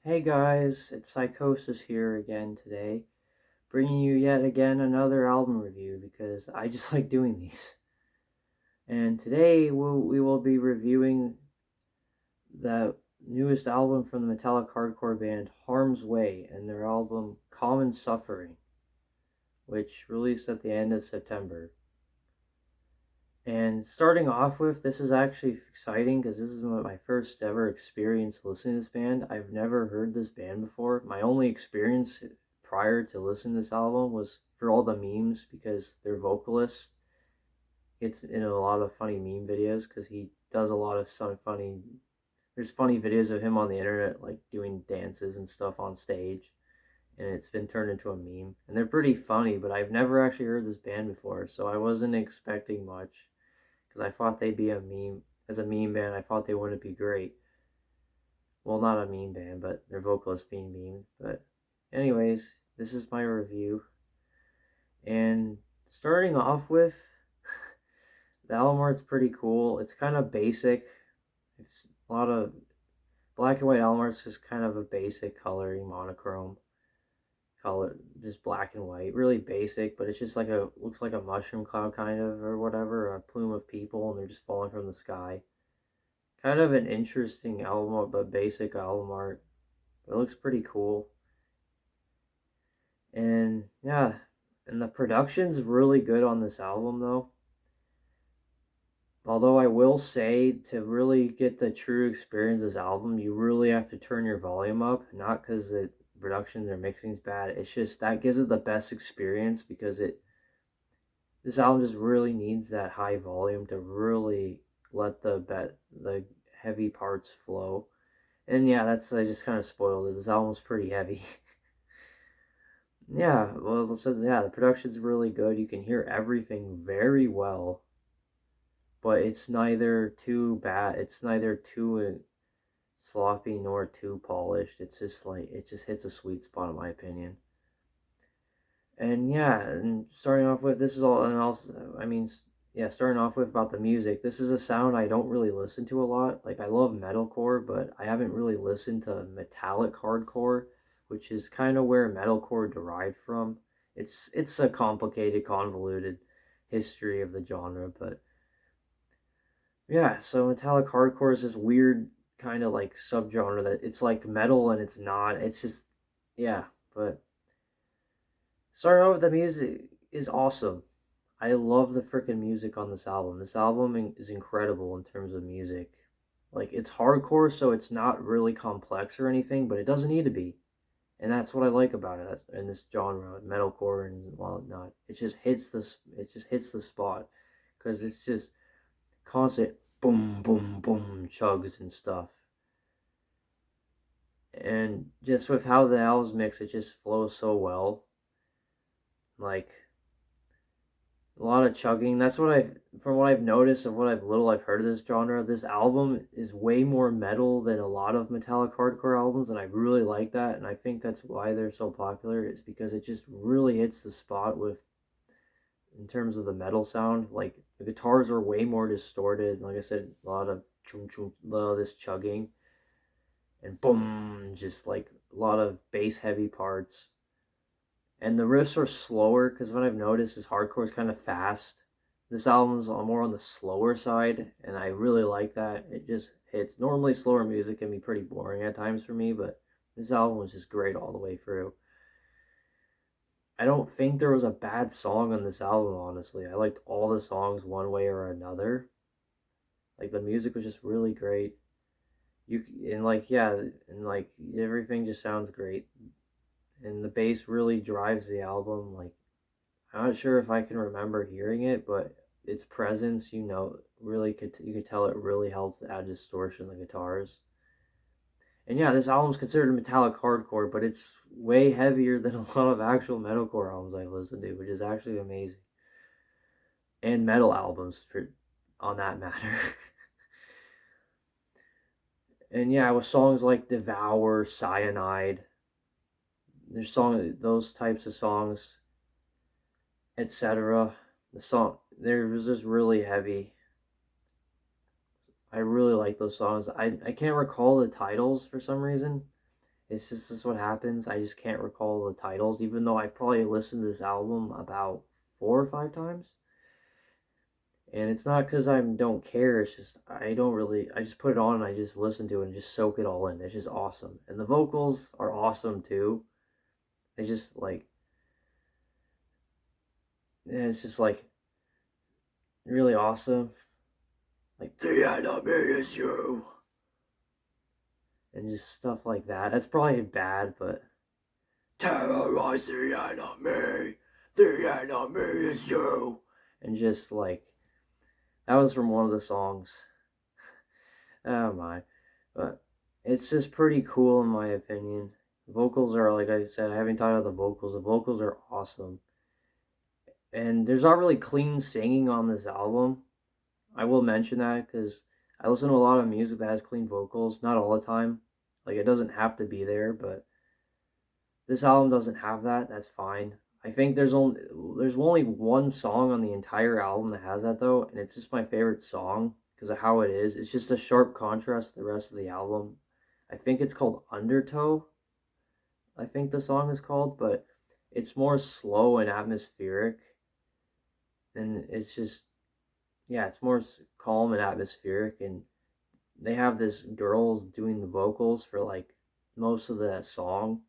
Hey guys, it's Psychosis here again today, bringing you yet again another album review because I just like doing these. And today we will be reviewing the newest album from the metallic hardcore band Harm's Way and their album Common Suffering, which released at the end of September. And starting off with, this is actually exciting because this is my first ever experience listening to this band. I've never heard this band before. My only experience prior to listening to this album was for all the memes because their vocalist gets in a lot of funny meme videos because he does a lot of some funny. There's funny videos of him on the internet like doing dances and stuff on stage, and it's been turned into a meme. And they're pretty funny, but I've never actually heard this band before, so I wasn't expecting much because I thought they'd be a meme. As a meme band, I thought they wouldn't be great. Well, not a meme band, but their vocalist being meme. But, anyways, this is my review. And starting off with, the album art's pretty cool. It's kind of basic. It's a lot of black and white album art's just kind of a basic coloring monochrome color, just black and white, really basic. But it's just like looks like a mushroom cloud kind of or whatever, a plume of people, and they're just falling from the sky. Kind of an interesting album art, but basic album art. It looks pretty cool. And yeah, and the production's really good on this album though. Although I will say to really get the true experience of this album, you really have to turn your volume up. Not because the production or mixing's bad. It's just that gives it the best experience because this album just really needs that high volume to really let the heavy parts flow. And yeah, I just kind of spoiled it. This album's pretty heavy. Yeah, well, it says yeah, the production's really good. You can hear everything very well, but it's neither too bad. It's neither too sloppy nor too polished. It's just like it just hits a sweet spot in my opinion. And yeah, and starting off with this is all, and also yeah, starting off with about the music. This is a sound I don't really listen to a lot. Like I love metalcore, but I haven't really listened to metallic hardcore, which is kind of where metalcore derived from. It's a complicated, convoluted history of the genre, but yeah. So metallic hardcore is this weird kind of like subgenre that it's like metal and it's not. It's just yeah, but starting out with the music is awesome. I love the freaking music on this album. This album is incredible in terms of music. Like it's hardcore, so it's not really complex or anything, but it doesn't need to be. And that's what I like about it in this genre, metalcore and whatnot. It just hits the spot because it's just constant boom, boom, boom chugs and stuff. And just with how the album's mix, it just flows so well. Like a lot of chugging. That's what from what I've noticed and what I've heard of this genre. This album is way more metal than a lot of metallic hardcore albums, and I really like that. And I think that's why they're so popular. Is because it just really hits the spot with in terms of the metal sound. Like the guitars are way more distorted. Like I said, a lot of chum chum, a lot of this chugging and boom, just like a lot of bass heavy parts. And the riffs are slower because what I've noticed is hardcore is kind of fast. This album's more on the slower side, and I really like that. It just hits. Normally, slower music can be pretty boring at times for me, but this album was just great all the way through. I don't think there was a bad song on this album, honestly. I liked all the songs one way or another. Like the music was just really great. You and like yeah, and like everything just sounds great. And the bass really drives the album. Like I'm not sure if I can remember hearing it, but its presence, really you could tell it really helps to add distortion to the guitars. And yeah, this album's considered metallic hardcore, but it's way heavier than a lot of actual metalcore albums I've listened to, which is actually amazing. And metal albums for on that matter. And yeah, with songs like Devour, Cyanide, those types of songs, etc. The song there was just really heavy. I really like those songs. I can't recall the titles for some reason. It's just this what happens. I just can't recall the titles, even though I've probably listened to this album about 4 or 5 times. And it's not because I don't care. It's just I don't really. I just put it on and I just listen to it and just soak it all in. It's just awesome, and the vocals are awesome too. They just like yeah, it's just like really awesome. Like the enemy is you, and just stuff like that. That's probably bad, but terrorize the enemy. The enemy is you, and just like that was from one of the songs. Oh my. But it's just pretty cool in my opinion. Vocals are, like I said, I haven't talked about the vocals. The vocals are awesome. And there's not really clean singing on this album. I will mention that because I listen to a lot of music that has clean vocals. Not all the time. Like, it doesn't have to be there, but this album doesn't have that. That's fine. I think there's only one song on the entire album that has that though, and it's just my favorite song because of how it is. It's just a sharp contrast to the rest of the album. I think it's called Undertow. I think the song is called, but it's more slow and atmospheric, and it's just yeah, it's more calm and atmospheric, and they have this girl doing the vocals for like most of the song,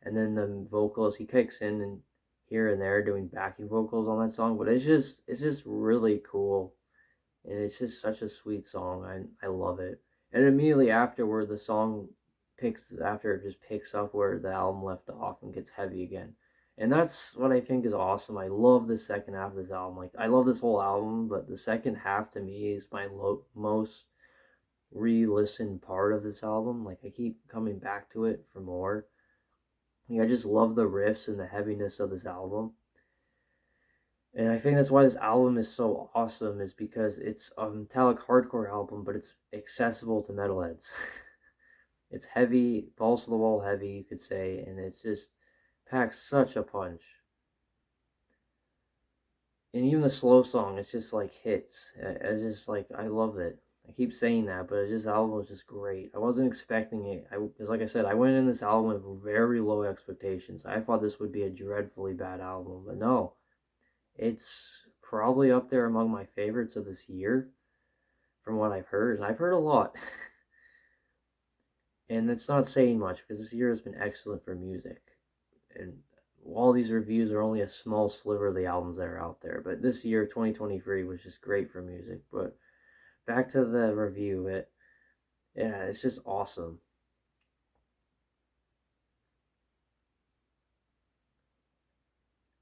and then the vocalist he kicks in and here and there doing backing vocals on that song, but it's just really cool, and it's just such a sweet song. I love it. And immediately afterward, the song it just picks up where the album left off and gets heavy again. And that's what I think is awesome. I love the second half of this album. Like I love this whole album, but the second half to me is my most re-listened part of this album. Like I keep coming back to it for more. Like, I just love the riffs and the heaviness of this album. And I think that's why this album is so awesome, is because it's a metallic hardcore album, but it's accessible to metalheads. It's heavy, balls to the wall heavy, you could say, and it's just packs such a punch. And even the slow song, it's just like hits. It's just like I love it. I keep saying that, but this album was just great. I wasn't expecting it. Because like I said, I went in this album with very low expectations. I thought this would be a dreadfully bad album, but no, it's probably up there among my favorites of this year, from what I've heard. And I've heard a lot. And that's not saying much because this year has been excellent for music. And all these reviews are only a small sliver of the albums that are out there. But this year, 2023, was just great for music. But back to the review, it's just awesome.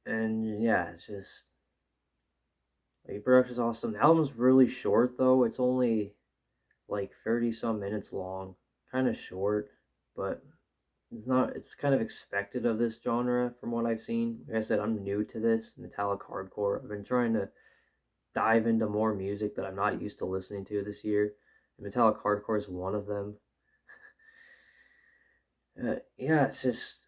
And yeah, it's just like production's awesome. The album's really short though. It's only like 30 some minutes long. Kind of short, but it's kind of expected of this genre from what I've seen. Like I said, I'm new to this metallic hardcore. I've been trying to dive into more music that I'm not used to listening to this year. And metallic hardcore is one of them. Yeah, it's just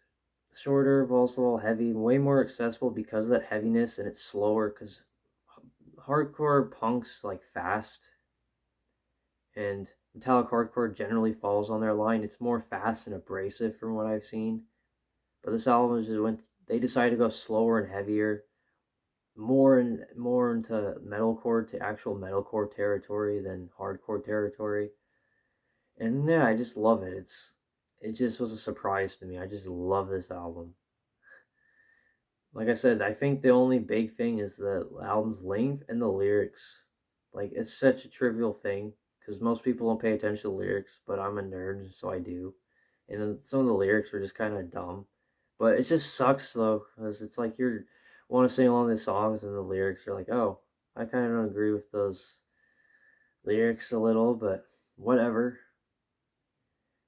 shorter, but also heavy, way more accessible because of that heaviness, and it's slower because hardcore punk's like fast, and metallic hardcore generally falls on their line. It's more fast and abrasive from what I've seen. But this album just went. They decided to go slower and heavier, more into metalcore to actual metalcore territory than hardcore territory. And yeah, I just love it. It just was a surprise to me. I just love this album. Like I said, I think the only big thing is the album's length and the lyrics. Like it's such a trivial thing because most people don't pay attention to lyrics, but I'm a nerd, so I do. And some of the lyrics are just kind of dumb, but it just sucks though because it's like you're want to sing along the songs and the lyrics are like, oh, I kind of don't agree with those lyrics a little, but whatever.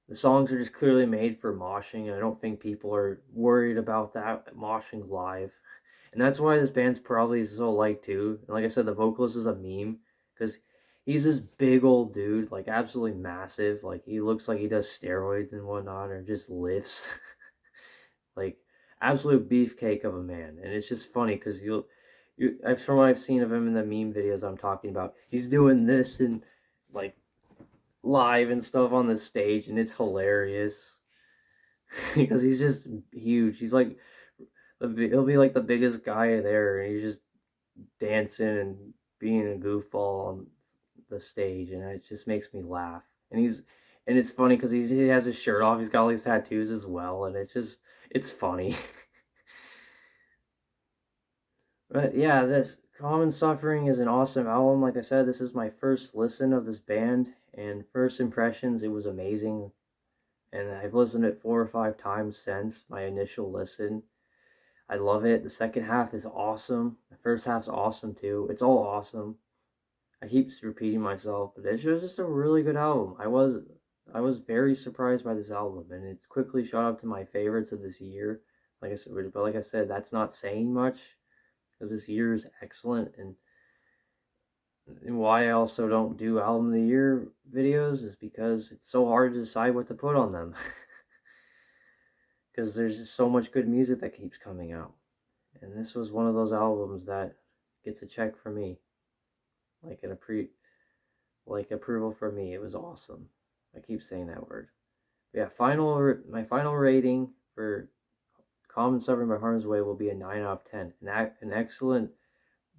The songs are just clearly made for moshing, and I don't think people are worried about that moshing live. And that's why this band's probably so liked too. And like I said, the vocalist is a meme because he's this big old dude, like absolutely massive. Like he looks like he does steroids and whatnot, or just lifts. Like absolute beefcake of a man. And it's just funny because from what I've seen of him in the meme videos I'm talking about, he's doing this and like live and stuff on the stage, and it's hilarious. because he's just huge. He's like he'll be like the biggest guy there, and he's just dancing and being a goofball on the stage, and it just makes me laugh. And it's funny because he has his shirt off. He's got all these tattoos as well, and it's funny. But yeah, this Common Suffering is an awesome album. Like I said, this is my first listen of this band, and first impressions, it was amazing. And I've listened to it 4 or 5 times since my initial listen. I love it. The second half is awesome. The first half's awesome too. It's all awesome. I keep repeating myself, but it was just a really good album. I was very surprised by this album, and it's quickly shot up to my favorites of this year. Like I said, that's not saying much because this year is excellent. And why I also don't do album of the year videos is because it's so hard to decide what to put on them. Because there's just so much good music that keeps coming out. And this was one of those albums that gets a check for me, like like approval for me. It was awesome. I keep saying that word. But yeah, my final rating for Common Suffering by Harm's Way will be a 9 out of 10. An excellent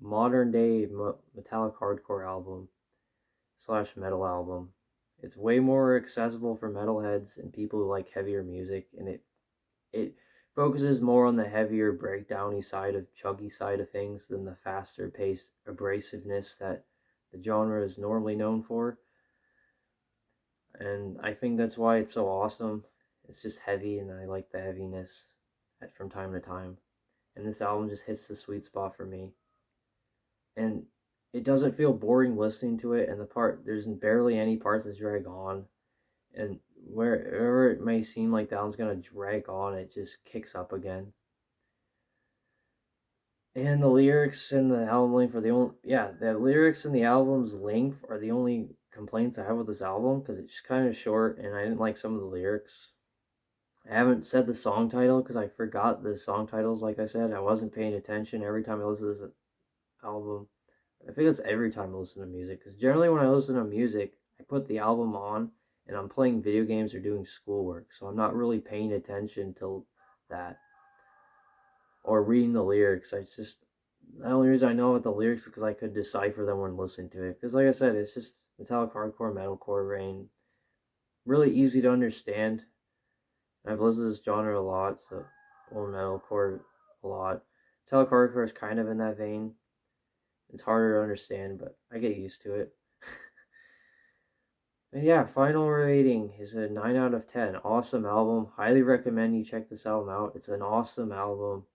modern day metallic hardcore album slash metal album. It's way more accessible for metalheads and people who like heavier music, and it focuses more on the heavier breakdowny side of chuggy side of things than the faster paced abrasiveness that the genre is normally known for. And I think that's why it's so awesome. It's just heavy, and I like the heaviness from time to time. And this album just hits the sweet spot for me. And it doesn't feel boring listening to it, and there's barely any parts that drag on. And wherever it may seem like the album's gonna drag on, it just kicks up again. And the lyrics and the album length are the lyrics and the album's length are the only complaints I have with this album because it's kind of short, and I didn't like some of the lyrics. I haven't said the song title because I forgot the song titles. Like I said, I wasn't paying attention every time I listen to this album. I think it's every time I listen to music, because generally when I listen to music, I put the album on and I'm playing video games or doing schoolwork, so I'm not really paying attention to that or reading the lyrics. The only reason I know about the lyrics is because I could decipher them when listening to it. Because like I said, it's just metallic hardcore, metalcore rain, really easy to understand. I've listened to this genre a lot, or metalcore a lot. Metallic hardcore is kind of in that vein. It's harder to understand, but I get used to it. But yeah, final rating is a 9 out of 10. Awesome album. Highly recommend you check this album out. It's an awesome album.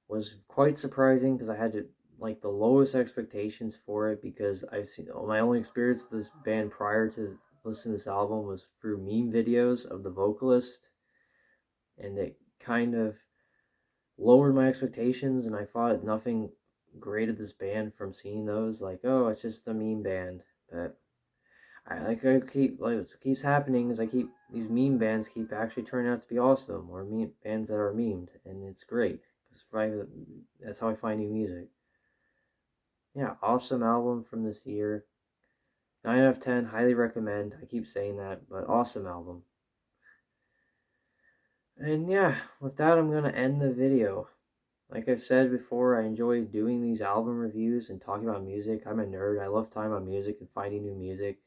Was quite surprising because I had like the lowest expectations for it, because I've seen my only experience with this band prior to listening to this album was through meme videos of the vocalist, and it kind of lowered my expectations, and I thought nothing great of this band from seeing those. Like, oh, it's just a meme band. But I keep like what keeps happening is these meme bands keep actually turning out to be awesome, or bands that are memed, and it's great. That's how I find new music. Yeah, awesome album from this year. 9 out of 10, highly recommend. I keep saying that, but awesome album. And yeah, with that, I'm going to end the video. Like I've said before, I enjoy doing these album reviews and talking about music. I'm a nerd. I love talking about music and finding new music.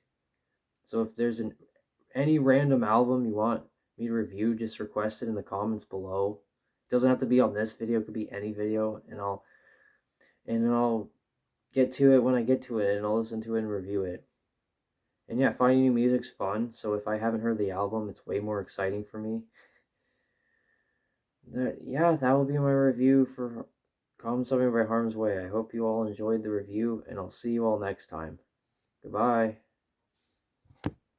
So if there's any random album you want me to review, just request it in the comments below. It doesn't have to be on this video. It could be any video, and I'll get to it when I get to it, and I'll listen to it and review it. And yeah, finding new music's fun, so if I haven't heard the album, it's way more exciting for me. That will be my review for Common Suffering by Harm's Way. I hope you all enjoyed the review, and I'll see you all next time. Goodbye.